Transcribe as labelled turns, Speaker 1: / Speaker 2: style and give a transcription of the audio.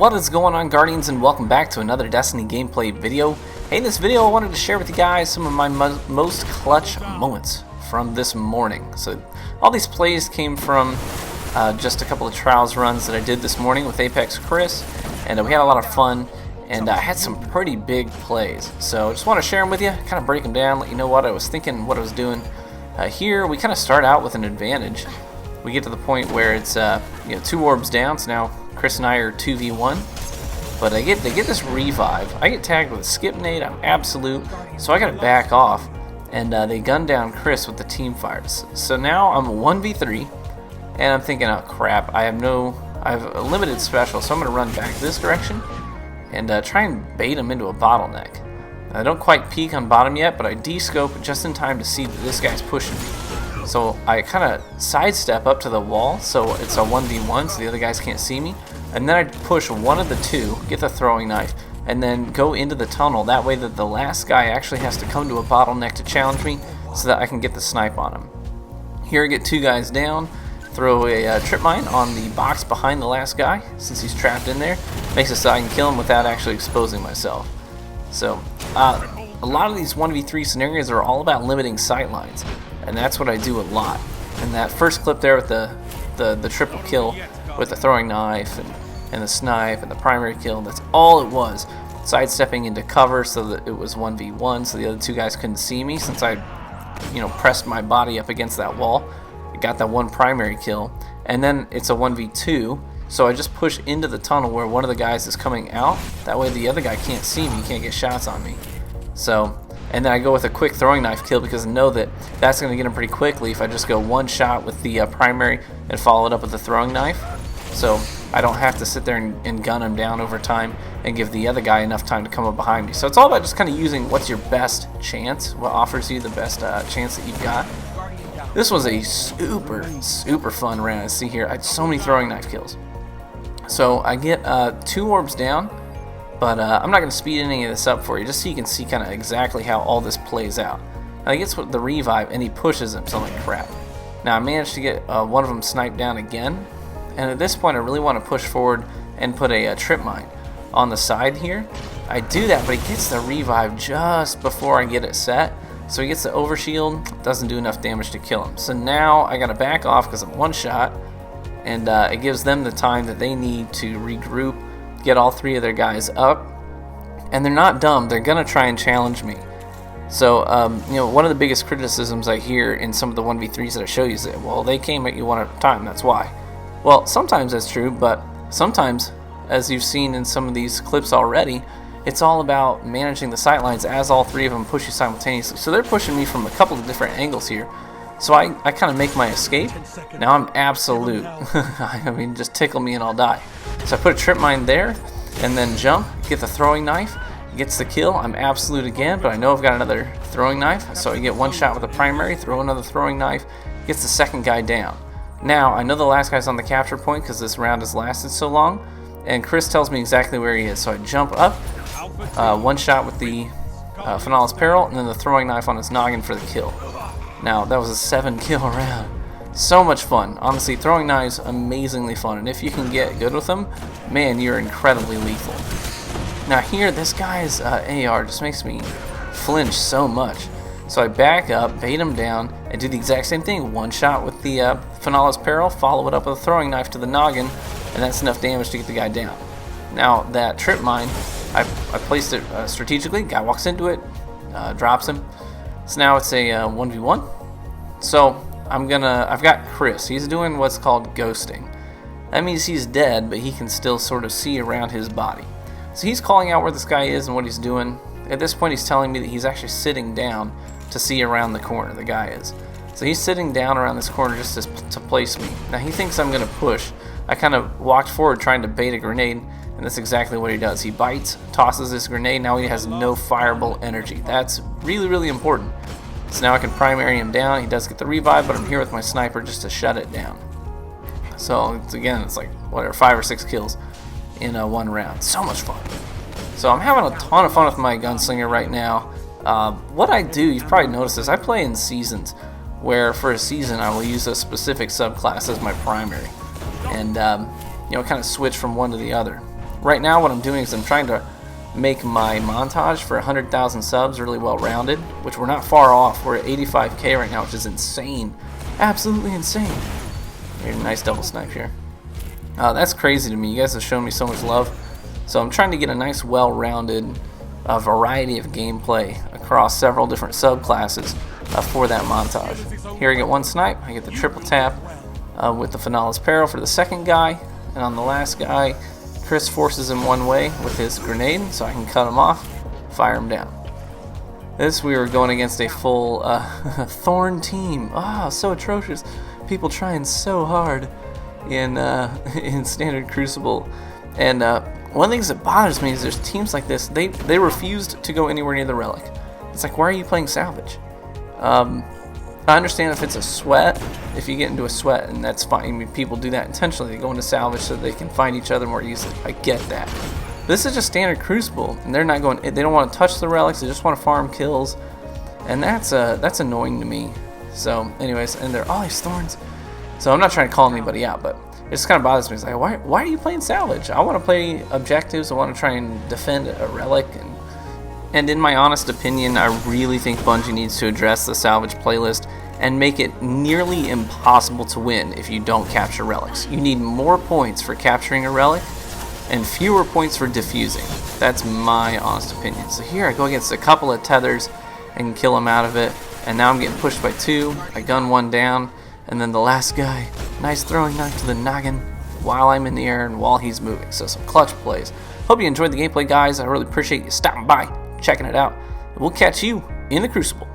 Speaker 1: What is going on, Guardians, and welcome back to another Destiny gameplay video. Hey, in this video I wanted to share with you guys some of my most clutch moments from this morning. So all these plays came from just a couple of trials runs that I did this morning with Apex Chris, and we had a lot of fun, and I had some pretty big plays. So I just want to share them with you, kind of break them down, let you know what I was thinking, what I was doing. Here we kind of start out with an advantage. We get to the point where it's 2 orbs down, so now Chris and I are 2v1, but they get this revive. I get tagged with a skip nade. I'm absolute, so I gotta back off, and they gun down Chris with the team fires. So now I'm 1v3, and I'm thinking, oh crap, I have a limited special, so I'm gonna run back this direction and try and bait him into a bottleneck. I don't quite peek on bottom yet, but I de-scope just in time to see that this guy's pushing me. So I kind of sidestep up to the wall, so it's a 1v1, so the other guys can't see me. And then I push one of the two, get the throwing knife, and then go into the tunnel. That way that the last guy actually has to come to a bottleneck to challenge me, so that I can get the snipe on him. Here I get 2 guys down, throw a trip mine on the box behind the last guy, since he's trapped in there. Makes it so I can kill him without actually exposing myself. So a lot of these 1v3 scenarios are all about limiting sight lines. And that's what I do a lot. And that first clip there with the triple kill with the throwing knife and the snipe and the primary kill, that's all it was. Sidestepping into cover so that it was 1v1, so the other 2 guys couldn't see me, since I pressed my body up against that wall. I got that one primary kill, and then it's a 1v2, so I just push into the tunnel where one of the guys is coming out. That way the other guy can't see me, can't get shots on me. So, and then I go with a quick throwing knife kill, because I know that that's going to get him pretty quickly if I just go one shot with the primary and follow it up with the throwing knife. So I don't have to sit there and gun him down over time and give the other guy enough time to come up behind me. So it's all about just kind of using what's your best chance, what offers you the best chance that you've got. This was a super fun round. See here, I had so many throwing knife kills. So I get 2 orbs down. But I'm not going to speed any of this up for you, just so you can see kind of exactly how all this plays out. Now he gets the revive, and he pushes him, so I'm like, crap. Now I managed to get one of them sniped down again, and at this point I really want to push forward and put a trip mine on the side here. I do that, but he gets the revive just before I get it set, so he gets the overshield, doesn't do enough damage to kill him. So now I got to back off because I'm one shot, and it gives them the time that they need to regroup, get all 3 of their guys up, and they're not dumb. They're gonna try and challenge me. So one of the biggest criticisms I hear in some of the 1v3s that I show you is that, well, they came at you one at a time, that's why. Well, sometimes that's true, but sometimes, as you've seen in some of these clips already, it's all about managing the sight lines as all 3 of them push you simultaneously. So they're pushing me from a couple of different angles here, so I kind of make my escape. Now I'm absolute. I mean, just tickle me and I'll die. So I put a trip mine there, and then jump, get the throwing knife, gets the kill. I'm absolute again, but I know I've got another throwing knife, so I get one shot with the primary, throw another throwing knife, gets the second guy down. Now, I know the last guy's on the capture point because this round has lasted so long, and Chris tells me exactly where he is, so I jump up, one shot with the Finale's Peril, and then the throwing knife on his noggin for the kill. Now, that was a 7 kill round. So much fun. Honestly, throwing knives, amazingly fun. And if you can get good with them, man, you're incredibly lethal. Now here, this guy's AR just makes me flinch so much. So I back up, bait him down, and do the exact same thing. One shot with the Finale's Peril, follow it up with a throwing knife to the noggin, and that's enough damage to get the guy down. Now, that trip mine, I placed it strategically. Guy walks into it, drops him. So now it's a 1v1. So I've got Chris. He's doing what's called ghosting. That means he's dead, but he can still sort of see around his body. So he's calling out where this guy is and what he's doing. At this point, he's telling me that he's actually sitting down to see around the corner, the guy is. So he's sitting down around this corner just to place me. Now he thinks I'm going to push. I kind of walked forward trying to bait a grenade, and that's exactly what he does. He bites, tosses this grenade, now he has no fireable energy. That's really important. So now I can primary him down. He does get the revive, but I'm here with my sniper just to shut it down. So it's like whatever, 5 or 6 kills in one round. So much fun. So I'm having a ton of fun with my gunslinger right now. What I do, you've probably noticed this, I play in seasons, where for a season I will use a specific subclass as my primary, and kind of switch from one to the other. right now what I'm doing is I'm trying to make my montage for 100,000 subs really well rounded, which we're not far off. We're at 85k right now, which is insane, absolutely insane. Here's a nice double snipe here. That's crazy to me. You guys have shown me so much love, so I'm trying to get a nice well-rounded variety of gameplay across several different subclasses for that montage. Here I get one snipe, I get the triple tap with the Finale's Peril for the second guy, and on the last guy Chris forces him one way with his grenade so I can cut him off, fire him down. This we were going against a full Thorn team. So atrocious. People trying so hard in Standard Crucible. And one of the things that bothers me is there's teams like this, they refused to go anywhere near the relic. It's like, why are you playing salvage? I understand if it's a sweat, if you get into a sweat, and that's fine. I mean, people do that intentionally. They go into salvage so they can find each other more easily. I get that. This is just Standard Crucible, and they're not going. They don't want to touch the relics. They just want to farm kills, and that's annoying to me. So, anyways, and they're all these thorns. So I'm not trying to call anybody out, but it just kind of bothers me. It's like, why are you playing salvage? I want to play objectives. I want to try and defend a relic. And in my honest opinion, I really think Bungie needs to address the salvage playlist and make it nearly impossible to win if you don't capture relics. You need more points for capturing a relic and fewer points for defusing. That's my honest opinion. So here I go against a couple of tethers and kill him out of it. And now I'm getting pushed by two. I gun one down. And then the last guy, nice throwing knife to the noggin while I'm in the air and while he's moving. So some clutch plays. Hope you enjoyed the gameplay, guys. I really appreciate you stopping by, checking it out. We'll catch you in the Crucible.